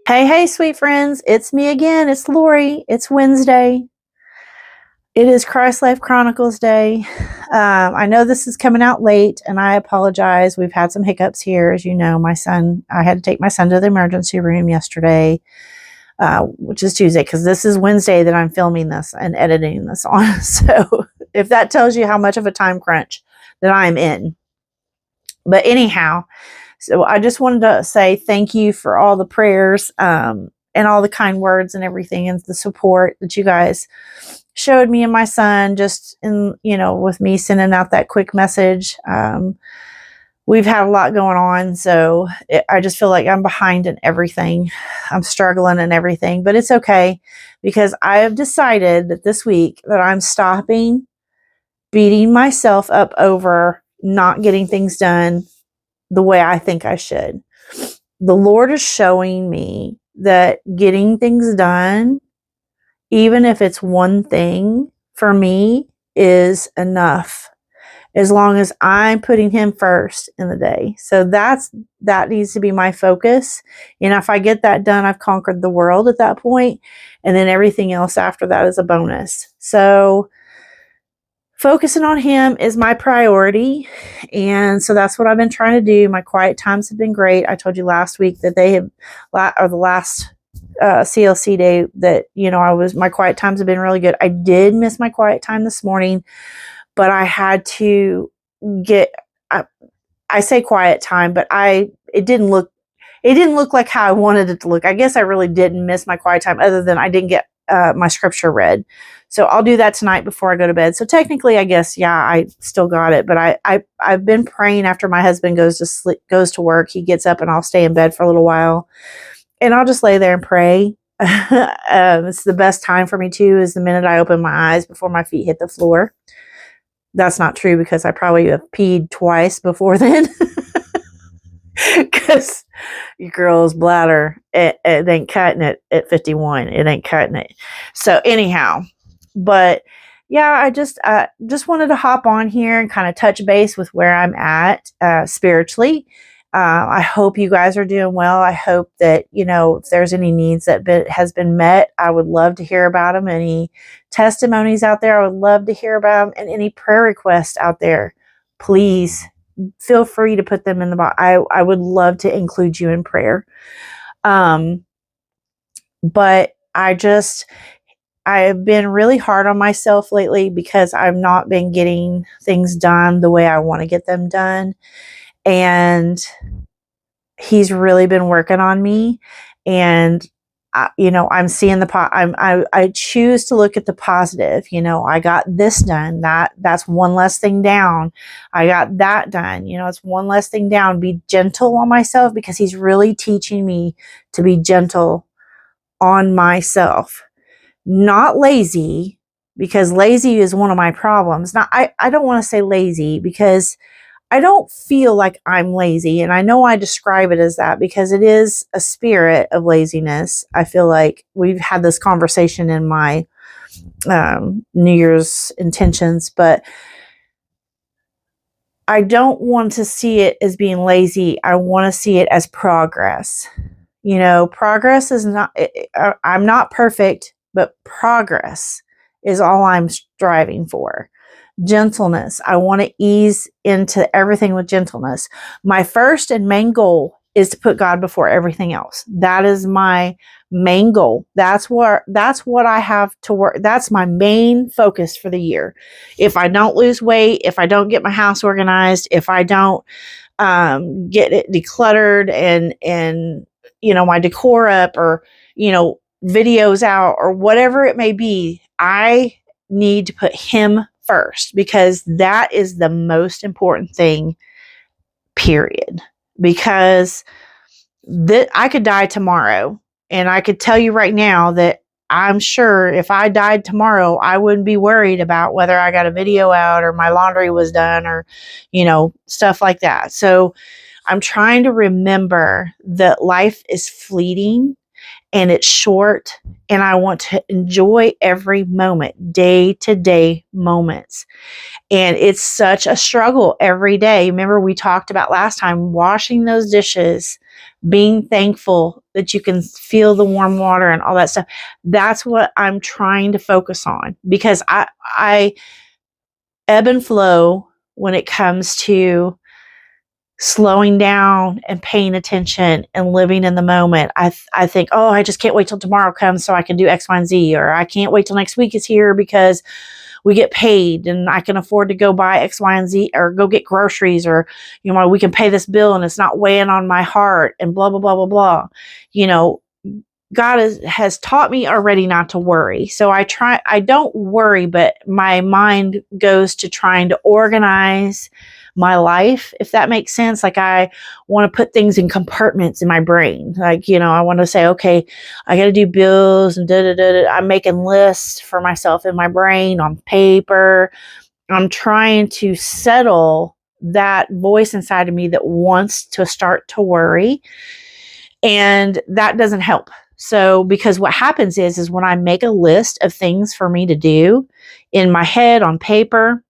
Hey, hey, sweet friends. It's me again. It's Lori. It's Wednesday. It is Christ Life Chronicles Day. I know this is coming out late, and I apologize. We've had some hiccups here. As you know, I had to take my son to the emergency room yesterday, which is Tuesday, because this is Wednesday that I'm filming this and editing this on. So if that tells you how much of a time crunch that I'm in. But anyhow, so I just wanted to say thank you for all the prayers and all the kind words and everything and the support that you guys showed me and my son just with me sending out that quick message. We've had a lot going on, so I just feel like I'm behind in everything. I'm struggling in everything, but it's okay because I have decided that this week that I'm stopping beating myself up over not getting things done the way I think I should. The Lord is showing me that getting things done, even if it's one thing, for me is enough as long as I'm putting Him first in the day. So that needs to be my focus. And if I get that done, I've conquered the world at that point, and then everything else after that is a bonus. So focusing on Him is my priority. And so that's what I've been trying to do. My quiet times have been great. I told you last week that or the last CLC day that, my quiet times have been really good. I did miss my quiet time this morning, but I had to I say quiet time, but it didn't look like how I wanted it to look. I guess I really didn't miss my quiet time other than I didn't get my scripture read. So I'll do that tonight before I go to bed. So technically, I guess, yeah, I still got it. But I've been praying after my husband goes to work. He gets up and I'll stay in bed for a little while. And I'll just lay there and pray. It's the best time for me too, is the minute I open my eyes before my feet hit the floor. That's not true because I probably have peed twice before then. Because your girl's bladder, it ain't cutting it at 51. It ain't cutting it. So anyhow, but yeah, I just wanted to hop on here and kind of touch base with where I'm at spiritually. I hope you guys are doing well. I hope that, if there's any needs that has been met, I would love to hear about them. Any testimonies out there, I would love to hear about them. And any prayer requests out there, please feel free to put them in the box. I would love to include you in prayer. But I've been really hard on myself lately because I've not been getting things done the way I want to get them done. And He's really been working on me. And I'm seeing I choose to look at the positive. I got this done. That's one less thing down. I got that done. It's one less thing down. Be gentle on myself because He's really teaching me to be gentle on myself. Not lazy, because lazy is one of my problems. Now, I don't want to say lazy because I don't feel like I'm lazy. And I know I describe it as that because it is a spirit of laziness. I feel like we've had this conversation in my New Year's intentions, but I don't want to see it as being lazy. I want to see it as progress. Progress is not, I'm not perfect, but progress is all I'm striving for. Gentleness. I want to ease into everything with gentleness. My first and main goal is to put God before everything else. That is my main goal. That's what I have to work. That's my main focus for the year. If I don't lose weight, if I don't get my house organized, if I don't get it decluttered and my decor up, or videos out, or whatever it may be, I need to put Him first because that is the most important thing, period. Because I could die tomorrow, and I could tell you right now that I'm sure if I died tomorrow, I wouldn't be worried about whether I got a video out or my laundry was done or, stuff like that. So I'm trying to remember that life is fleeting and it's short, and I want to enjoy every moment, day to day moments. And it's such a struggle every day. Remember, we talked about last time washing those dishes, being thankful that you can feel the warm water and all that stuff. That's what I'm trying to focus on, because I ebb and flow when it comes to slowing down and paying attention and living in the moment. I think, oh, I just can't wait till tomorrow comes so I can do X, Y, and Z, or I can't wait till next week is here because we get paid and I can afford to go buy X, Y, and Z, or go get groceries, or, we can pay this bill and it's not weighing on my heart, and blah, blah, blah, blah, blah. God has taught me already not to worry. So I don't worry, but my mind goes to trying to organize my life, if that makes sense. Like, I want to put things in compartments in my brain. Like, I want to say, okay, I got to do bills and da da da. I'm making lists for myself in my brain on paper. I'm trying to settle that voice inside of me that wants to start to worry. And that doesn't help. So, because what happens is when I make a list of things for me to do in my head on paper,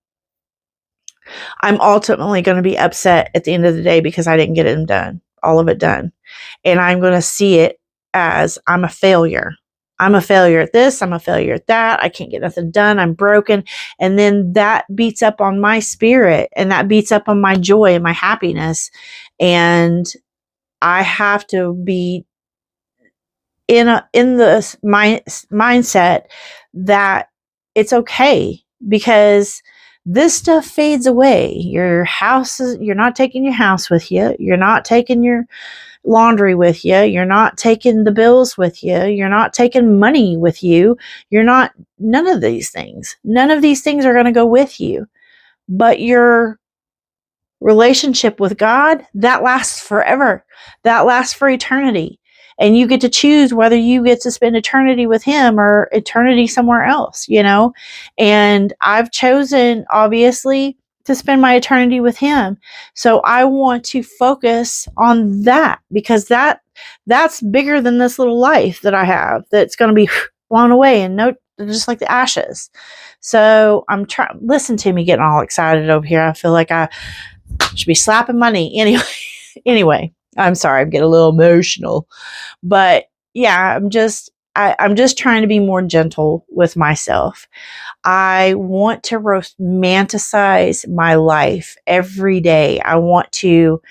I'm ultimately going to be upset at the end of the day because I didn't get it done, all of it done. And I'm going to see it as I'm a failure. I'm a failure at this. I'm a failure at that. I can't get nothing done. I'm broken. And then that beats up on my spirit, and that beats up on my joy and my happiness. I have to be in the mindset that it's okay, because this stuff fades away. You're not taking your house with you. You're not taking your laundry with you. You're not taking the bills with you. You're not taking money with you. None of these things. None of these things are going to go with you. But your relationship with God, that lasts forever. That lasts for eternity. And you get to choose whether you get to spend eternity with Him or eternity somewhere else, And I've chosen, obviously, to spend my eternity with Him. So I want to focus on that, because that's bigger than this little life that I have that's going to be blown away and just like the ashes. So I'm trying. Listen to me getting all excited over here. I feel like I should be slapping my knee. Anyway, I'm sorry, I'm getting a little emotional. But yeah, I'm just trying to be more gentle with myself. I want to romanticize my life every day. I want to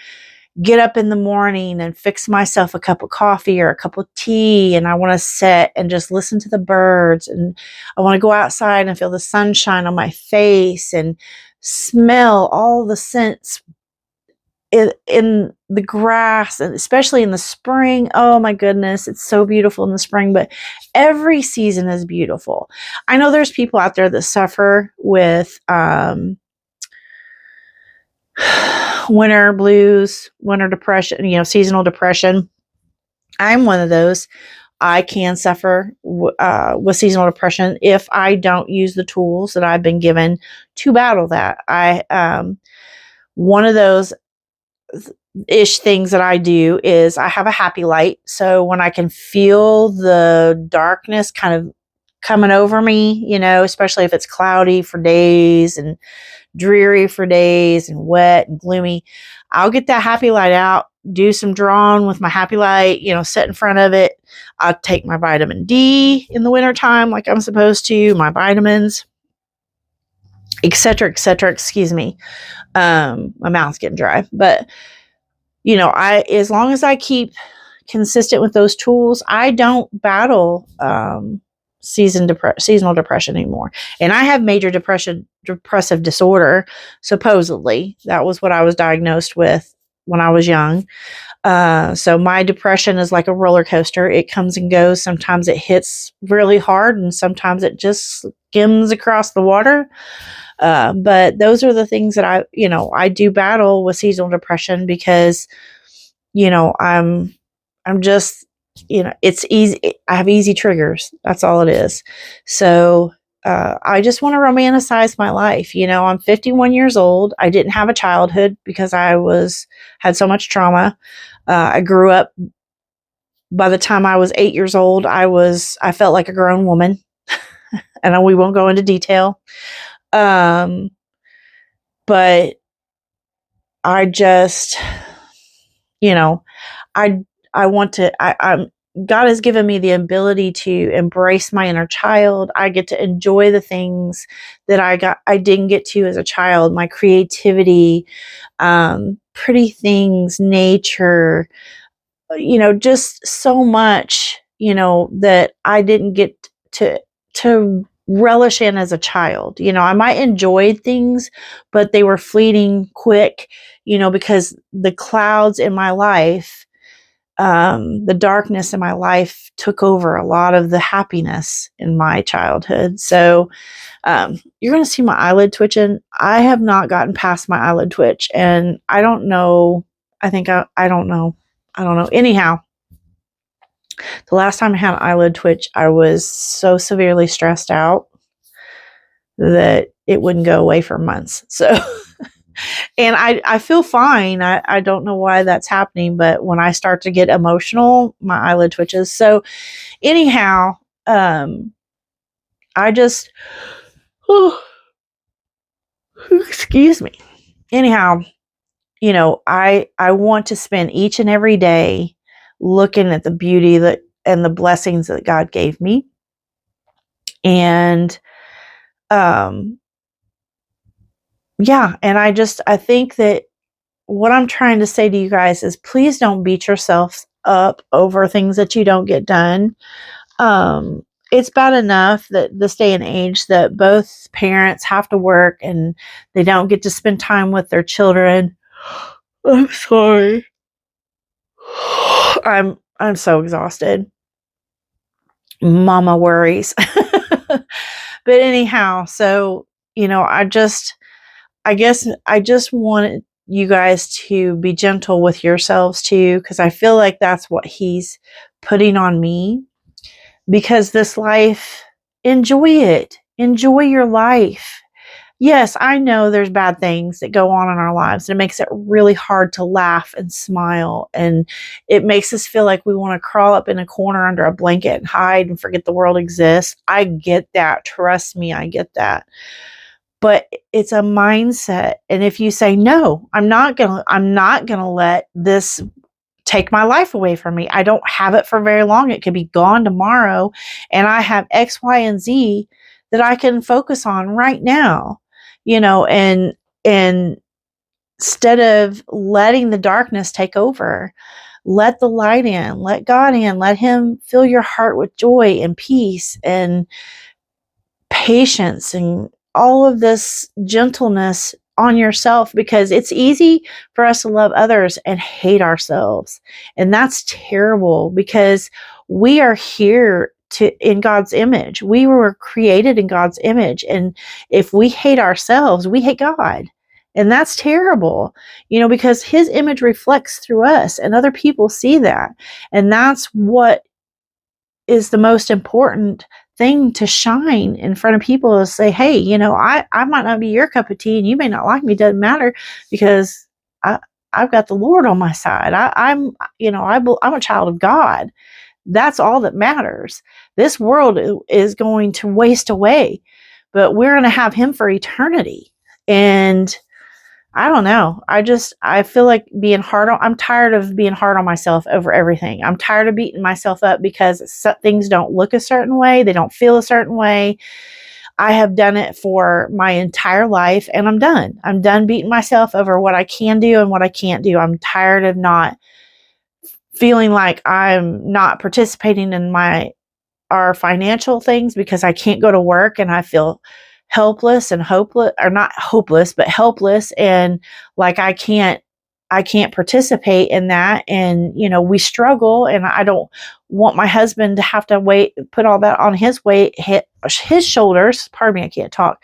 get up in the morning and fix myself a cup of coffee or a cup of tea, and I want to sit and just listen to the birds, and I want to go outside and feel the sunshine on my face and smell all the scents in the grass, and especially in the spring. Oh my goodness, it's so beautiful in the spring, but every season is beautiful. I know there's people out there that suffer with winter blues, winter depression, seasonal depression. I'm one of those. I can suffer with seasonal depression if I don't use the tools that I've been given to battle that. One of those ish things that I do is I have a happy light. So when I can feel the darkness kind of coming over me, especially if it's cloudy for days and dreary for days and wet and gloomy, I'll get that happy light out, do some drawing with my happy light, sit in front of it. I'll take my vitamin D in the wintertime like I'm supposed to, my vitamins, etc., etc. Excuse me. My mouth's getting dry, but as long as I keep consistent with those tools, I don't battle seasonal depression anymore. And I have major depressive disorder. Supposedly, that was what I was diagnosed with when I was young. So my depression is like a roller coaster. It comes and goes. Sometimes it hits really hard, and sometimes it just skims across the water. But those are the things that I do battle with seasonal depression, because, I'm just, it's easy. I have easy triggers. That's all it is. So, I just want to romanticize my life. I'm 51 years old. I didn't have a childhood because I had so much trauma. I grew up By the time I was 8 years old, I felt like a grown woman, and we won't go into detail. Um, but I just, you know, I I want to I'm God has given me the ability to embrace my inner child. I get to enjoy the things that I didn't get to as a child, my creativity, pretty things, nature, just so much, that I didn't get to relish in as a child. I might enjoy things, but they were fleeting quick, because the clouds in my life, the darkness in my life took over a lot of the happiness in my childhood. So, you're going to see my eyelid twitching. I have not gotten past my eyelid twitch, and I don't know. I don't know. I don't know. Anyhow, the last time I had an eyelid twitch, I was so severely stressed out that it wouldn't go away for months. So, and I feel fine. I don't know why that's happening, but when I start to get emotional, my eyelid twitches. So, anyhow, I just, oh, excuse me. Anyhow, I want to spend each and every day looking at the beauty and the blessings that God gave me. And, um, yeah, and I think that what I'm trying to say to you guys is please don't beat yourselves up over things that you don't get done. It's bad enough that this day and age that both parents have to work and they don't get to spend time with their children. I'm sorry. I'm so exhausted. Mama worries. But anyhow, so, I guess I just wanted you guys to be gentle with yourselves too, because I feel like that's what he's putting on me. Because this life, enjoy it. Enjoy your life. Yes, I know there's bad things that go on in our lives. And it makes it really hard to laugh and smile. And it makes us feel like we want to crawl up in a corner under a blanket and hide and forget the world exists. I get that. Trust me, I get that. But it's a mindset. And if you say, no, I'm not gonna let this take my life away from me. I don't have it for very long. It could be gone tomorrow. And I have X, Y, and Z that I can focus on right now, and instead of letting the darkness take over, let the light in, let God in, let him fill your heart with joy and peace and patience and all of this gentleness on yourself, because it's easy for us to love others and hate ourselves. And that's terrible, because we are here in God's image. We were created in God's image. And if we hate ourselves, we hate God. And that's terrible, because his image reflects through us and other people see that. And that's what is the most important thing to shine in front of people, is say, hey, I might not be your cup of tea and you may not like me. Doesn't matter, because I've got the Lord on my side. I'm a child of God. That's all that matters. This world is going to waste away, but we're going to have him for eternity. And I don't know. I feel like I'm tired of being hard on myself over everything. I'm tired of beating myself up because things don't look a certain way. They don't feel a certain way. I have done it for my entire life, and I'm done. I'm done beating myself over what I can do and what I can't do. I'm tired of not feeling like I'm not participating in our financial things because I can't go to work and I feel helpless and hopeless, or not hopeless, but helpless, and like I can't participate in that. And we struggle, and I don't want my husband to have to put all that on his shoulders. Pardon me, I can't talk.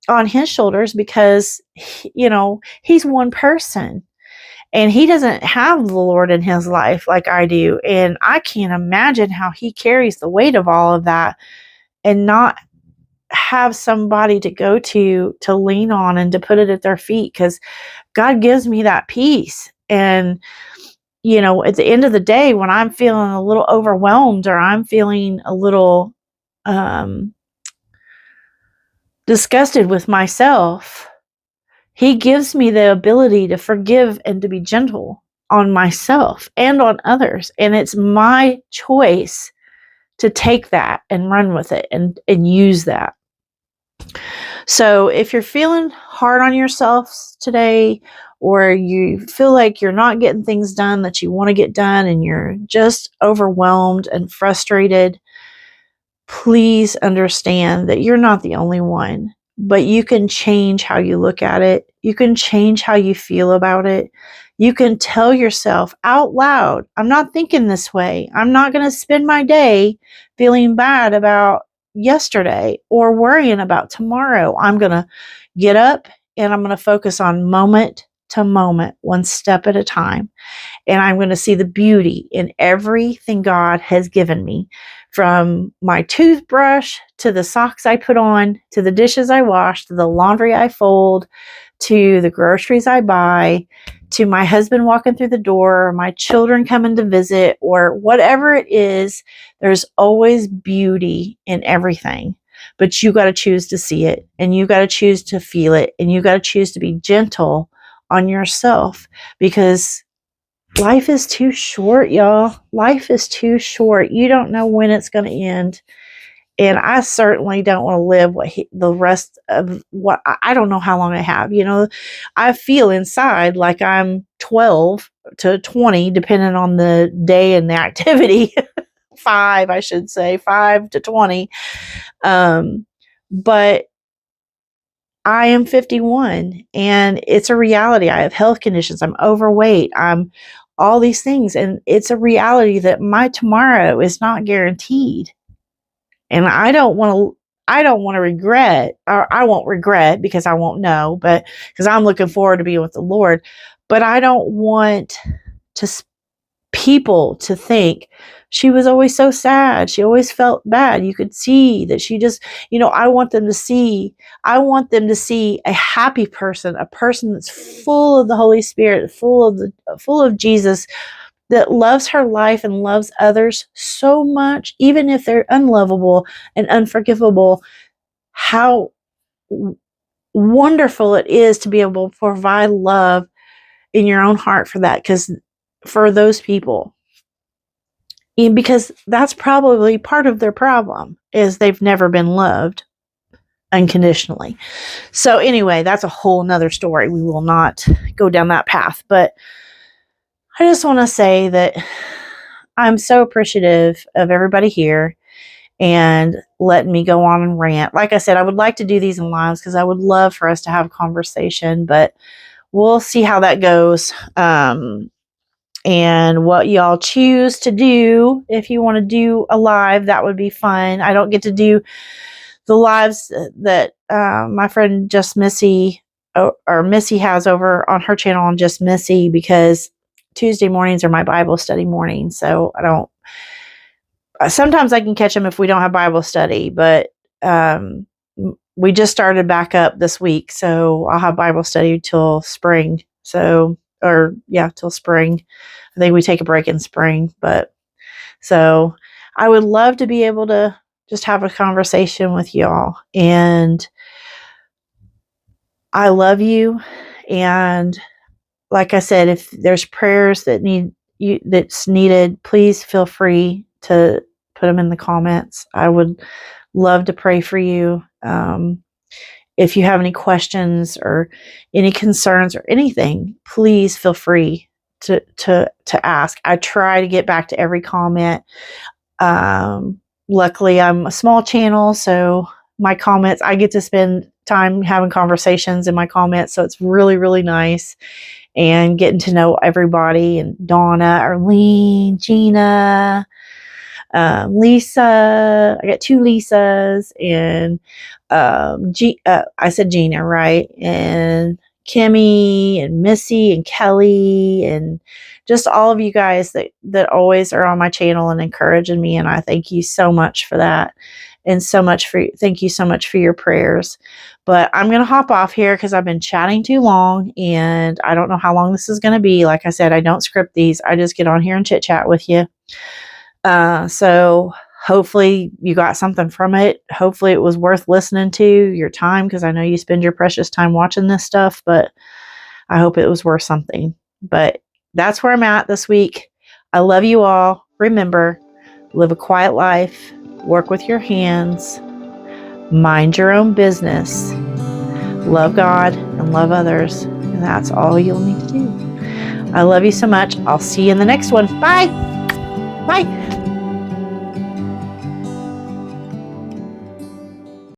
On his shoulders, because he's one person and he doesn't have the Lord in his life like I do. And I can't imagine how he carries the weight of all of that and not have somebody to go to lean on and to put it at their feet, because God gives me that peace. And at the end of the day, when I'm feeling a little overwhelmed or I'm feeling a little disgusted with myself, he gives me the ability to forgive and to be gentle on myself and on others. And it's my choice to take that and run with it and use that. So if you're feeling hard on yourself today, or you feel like you're not getting things done that you want to get done and you're just overwhelmed and frustrated, please understand that you're not the only one, but you can change how you look at it. You can change how you feel about it. You can tell yourself out loud, I'm not thinking this way. I'm not going to spend my day feeling bad about yesterday or worrying about tomorrow. I'm going to get up and I'm going to focus on moment to moment, one step at a time. And I'm going to see the beauty in everything God has given me, from my toothbrush to the socks I put on, to the dishes I wash, to the laundry I fold, to the groceries I buy, to my husband walking through the door, or my children coming to visit, or whatever it is. There's always beauty in everything. But you got to choose to see it, and you got to choose to feel it, and you got to choose to be gentle on yourself, because life is too short, y'all. Life is too short. You don't know when it's going to end. And I certainly don't want to live the rest of what I don't know how long I have. I feel inside like I'm 12 to 20, depending on the day and the activity. 5, I should say, 5 to 20. But I am 51 and it's a reality. I have health conditions. I'm overweight. I'm all these things. And it's a reality that my tomorrow is not guaranteed. And I don't want to regret, or I won't regret because I won't know, but because I'm looking forward to being with the Lord. But I don't want people to think she was always so sad. She always felt bad. You could see that she just, I want them to see a happy person, a person that's full of the Holy Spirit, full of Jesus, that loves her life and loves others so much, even if they're unlovable and unforgivable. How wonderful it is to be able to provide love in your own heart for those people. And because that's probably part of their problem, is they've never been loved unconditionally. So anyway, that's a whole nother story. We will not go down that path, but I just want to say that I'm so appreciative of everybody here and letting me go on and rant. Like I said, I would like to do these in lives because I would love for us to have a conversation, but we'll see how that goes. And what y'all choose to do. If you want to do a live, that would be fun. I don't get to do the lives that my friend Just Missy or Missy has over on her channel on Just Missy, because Tuesday mornings are my Bible study mornings. So sometimes I can catch them if we don't have Bible study, but we just started back up this week. So I'll have Bible study till spring. Till spring. I think we take a break in spring, but so I would love to be able to just have a conversation with y'all. And I love you. And like I said, if there's prayers that's needed, please feel free to put them in the comments. I would love to pray for you. If you have any questions or any concerns or anything, please feel free to ask. I try to get back to every comment. Luckily, I'm a small channel, so my comments, I get to spend time having conversations in my comments, so it's really, really nice, and getting to know everybody, and Donna, Arlene, Gina, Lisa. I got 2 Lisas, and I said Gina, right? And Kimmy and Missy and Kelly, and just all of you guys that always are on my channel and encouraging me. And I thank you so much for that. And thank you so much for your prayers. But I'm going to hop off here because I've been chatting too long and I don't know how long this is going to be. Like I said, I don't script these. I just get on here and chit chat with you. So hopefully you got something from it. Hopefully it was worth listening to your time, because I know you spend your precious time watching this stuff, but I hope it was worth something. But that's where I'm at this week. I love you all. Remember, live a quiet life, work with your hands, mind your own business, love God and love others, and that's all you'll need to do. I love you so much. I'll see you in the next one. Bye. Bye.